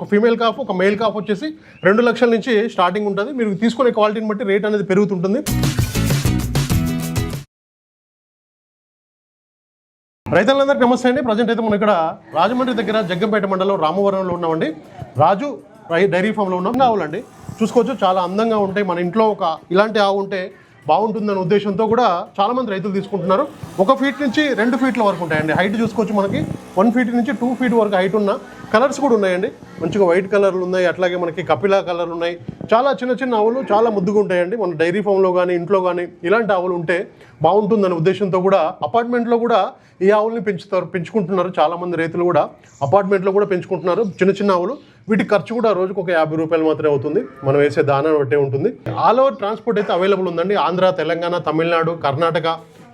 ఒక female cough ఒక male calf వచ్చేసి 2 లక్షల నుంచి స్టార్టింగ్ ఉంటుంది. మీరు తీసుకునే క్వాలిటీని బట్టి రేట్ అనేది పెరుగుతుంటుంది. రైతులందరికీ నమస్తే అండి. ప్రజెంట్ అయితే మనం ఇక్కడ రాజమండ్రి దగ్గర జగ్గంపేట మండలం రామవరంలో ఉన్నామండి. రాజు డైరీ ఫామ్లో ఉన్నాం. ఆవులండి చూసుకోవచ్చు, చాలా అందంగా ఉంటాయి. మన ఇంట్లో ఒక ఇలాంటి ఆవు ఉంటే బాగుంటుందనే ఉద్దేశంతో కూడా చాలామంది రైతులు తీసుకుంటున్నారు. 1 ఫీట్ నుంచి 2 ఫీట్ల వరకు ఉంటాయండి. హైట్ చూసుకోవచ్చు, మనకి 1 ఫీట్ నుంచి 2 ఫీట్ వరకు హైట్ ఉన్న కలర్స్ కూడా ఉన్నాయండి. మంచిగా వైట్ కలర్లు ఉన్నాయి, అట్లాగే మనకి కపిలా కలర్లు ఉన్నాయి. చాలా చిన్న చిన్న ఆవులు చాలా ముద్దుగా ఉంటాయండి. మన డైరీ ఫామ్లో కానీ ఇంట్లో కానీ ఇలాంటి ఆవులు ఉంటే బాగుంటుందనే ఉద్దేశంతో కూడా అపార్ట్మెంట్లో కూడా ఈ ఆవుల్ని పెంచుకుంటున్నారు. చాలామంది రైతులు కూడా అపార్ట్మెంట్లో కూడా పెంచుకుంటున్నారు చిన్న చిన్న ఆవులు. వీటి ఖర్చు కూడా రోజుకు ఒక 50 రూపాయలు మాత్రమే అవుతుంది. మనం వేసే దానా బట్టే ఉంటుంది. ఆల్ ఓవర్ ట్రాన్స్పోర్ట్ అయితే అవైలబుల్ ఉందండి. ఆంధ్ర, తెలంగాణ, తమిళనాడు, కర్ణాటక,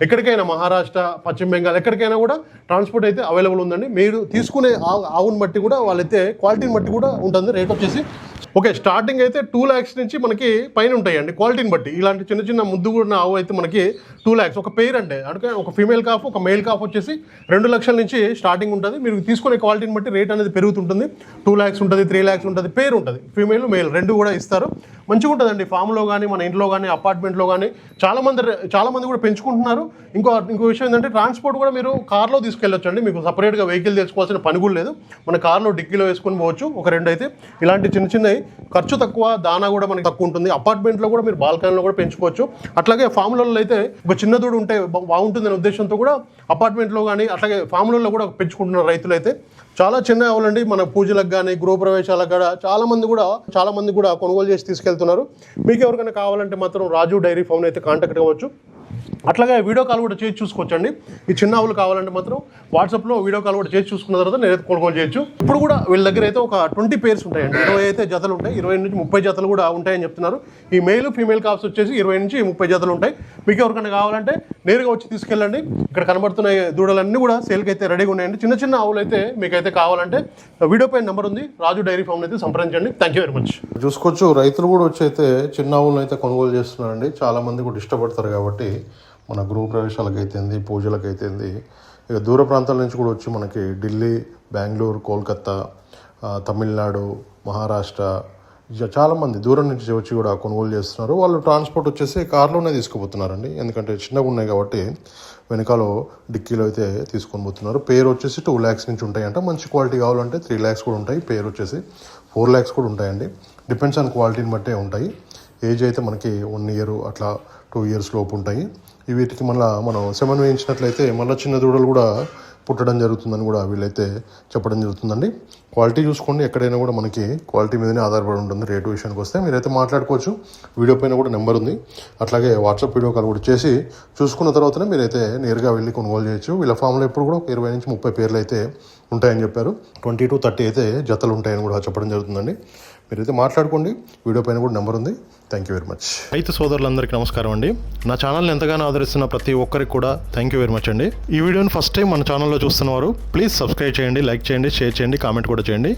ఎక్కడికైనా మహారాష్ట్ర, పశ్చిమ బెంగాల్ ఎక్కడికైనా కూడా ట్రాన్స్పోర్ట్ అయితే అవైలబుల్ ఉందండి. మీరు తీసుకునే ఆవుని బట్టి కూడా వాళ్ళైతే క్వాలిటీని బట్టి కూడా ఉంటుంది రేట్ వచ్చేసి. ఓకే, స్టార్టింగ్ అయితే 2 lakhs నుంచి మనకి పైన ఉంటాయండి క్వాలిటీని బట్టి. ఇలాంటి చిన్న చిన్న ముద్దు కూడా ఆవు అయితే మనకి 2 lakhs ఒక పెయిర్ అంటే ఒక ఫీమేల్ కాఫ్ ఒక మేల్ కాఫ్ వచ్చేసి 2 లక్షల నుంచి స్టార్టింగ్ ఉంటుంది. మీరు తీసుకునే క్వాలిటీని బట్టి రేట్ అనేది పెరుగుతుంటుంది. 2 lakhs ఉంటుంది, 3 lakhs ఉంటుంది, పేరు ఉంటుంది. ఫీమేల్ మేల్ 2 కూడా ఇస్తారు. మంచిగా ఉంటుందండి. ఫామ్లో కానీ మన ఇంట్లో కానీ అపార్ట్మెంట్లో కానీ చాలామంది కూడా పెంచుకుంటున్నారు. ఇంకో విషయం ఏంటంటే ట్రాన్స్పోర్ట్ కూడా మీరు కార్లో తీసుకెళ్ళొచ్చు అండి. మీకు సపరేట్గా వెహికల్ తెచ్చుకోవాల్సిన పని కూడా లేదు. మన కార్లో డిక్కీలో వేసుకొని పోవచ్చు. ఒక 2 అయితే ఇలాంటి చిన్న చిన్నవి ఖర్చు తక్కువ, దానా కూడా మనకి తక్కువ ఉంటుంది. అపార్ట్మెంట్లో కూడా మీరు బాల్కనీలో కూడా పెంచుకోవచ్చు. అట్లాగే ఫామ్లలో అయితే ఒక చిన్న దూడ ఉంటే బాగుంటుందనే ఉద్దేశంతో కూడా అపార్ట్మెంట్లో కానీ అట్లాగే ఫామ్లలో కూడా పెంచుకుంటున్నారు రైతులు అయితే. చాలా చిన్న ఆవులండి. మన పూజలకు కానీ గృహప్రవేశాలకు కూడా చాలా మంది కూడా కొనుగోలు చేసి తీసుకెళ్తున్నారు. మీకు ఎవరికైనా కావాలంటే మాత్రం రాజు డైరీ ఫామ్ అయితే కాంటాక్ట్ అవ్వచ్చు. అట్లాగే వీడియో కాల్ కూడా చేసి చూసుకోవచ్చండి. ఈ చిన్న ఆవులు కావాలంటే మాత్రం వాట్సాప్లో వీడియో కాల్ కూడా చేసి చూసుకున్న తర్వాత నేనైతే కొనుగోలు చేయొచ్చు. ఇప్పుడు కూడా వీళ్ళ దగ్గర అయితే ఒక 20 పేర్స్ ఉంటాయండి. 20 అయితే జతలు ఉంటాయి. 20 నుంచి 30 జతలు కూడా ఉంటాయని చెప్తున్నారు. ఈ మేల్ ఫీమేల్ కాఫ్స్ వచ్చేసి 20 నుంచి 30 జతలు ఉంటాయి. మీకు ఎవరికైనా కావాలంటే నేరుగా వచ్చి తీసుకెళ్ళండి. ఇక్కడ కనబడుతున్న దూడలన్నీ కూడా సేల్కి అయితే రెడీగా ఉన్నాయండి. చిన్న చిన్న ఆవులు అయితే మీకైతే కావాలంటే వీడియో పైన నెంబర్ ఉంది, రాజు డైరీ ఫామ్ అయితే సంప్రదించండి. Thank you very much. చూసుకోవచ్చు, రైతులు కూడా వచ్చి అయితే చిన్న ఆవులను అయితే కొనుగోలు చేస్తున్నారండి. చాలామంది కూడా ఇష్టపడతారు కాబట్టి మన గృహ ప్రవేశాలకు అయితేంది, పూజలకు అయితేంది, ఇక దూర ప్రాంతాల నుంచి కూడా వచ్చి మనకి ఢిల్లీ, బెంగళూరు, కోల్కత్తా, తమిళనాడు, మహారాష్ట్ర చాలామంది దూరం నుంచి వచ్చి కూడా కొనుగోలు చేస్తున్నారు. వాళ్ళు ట్రాన్స్పోర్ట్ వచ్చేసి కార్లోనే తీసుకుపోతున్నారండి. ఎందుకంటే చిన్నగా ఉన్నాయి కాబట్టి వెనకాల డిక్కీలో అయితే తీసుకొని పోతున్నారు. పేరు వచ్చేసి 2 lakhs నుంచి ఉంటాయంట. మంచి క్వాలిటీ కావాలంటే 3 lakhs కూడా ఉంటాయి. పేరు వచ్చేసి 4 lakhs కూడా ఉంటాయండి. డిపెండ్స్ ఆన్ క్వాలిటీని బట్టే ఉంటాయి. ఏజ్ అయితే మనకి 1 year అట్లా 2 years లోపు ఉంటాయి. వీటికి మనం సెమన్ వేయించినట్లయితే మళ్ళీ చిన్న దూడలు కూడా పుట్టడం జరుగుతుందని కూడా వీళ్ళైతే చెప్పడం జరుగుతుందండి. క్వాలిటీ చూసుకోండి. ఎక్కడైనా కూడా మనకి క్వాలిటీ మీదనే ఆధారపడి ఉంటుంది. రేటు విషయానికి వస్తే మీరైతే మాట్లాడుకోవచ్చు. వీడియో పైన కూడా నెంబర్ ఉంది. అట్లాగే వాట్సాప్ వీడియో కాల్ కూడా చేసి చూసుకున్న తర్వాతనే మీరైతే నేరుగా వెళ్ళి కొనుగోలు చేయొచ్చు. వీళ్ళ ఫామ్లో ఎప్పుడు కూడా 20 నుంచి 30 పేర్లు అయితే ఉంటాయని చెప్పారు. 20 to 30 అయితే జతలు ఉంటాయని కూడా చెప్పడం జరుగుతుందండి. మీరైతే మాట్లాడుకోండి. వీడియో పైన కూడా నెంబర్ ఉంది. Thank you very much. రైతు సోదరులందరికీ నమస్కారం అండి. నా ఛానల్ని ఎంతగానో ఆదరిస్తున్న ప్రతి ఒక్కరికి కూడా థ్యాంక్ యూ వెరీ మచ్ అండి. ఈ వీడియోని ఫస్ట్ టైం మన ఛానల్లో చూస్తున్నవారు ప్లీజ్ సబ్స్క్రైబ్ చేయండి, లైక్ చేయండి, షేర్ చేయండి, కామెంట్ కూడా చేయండి.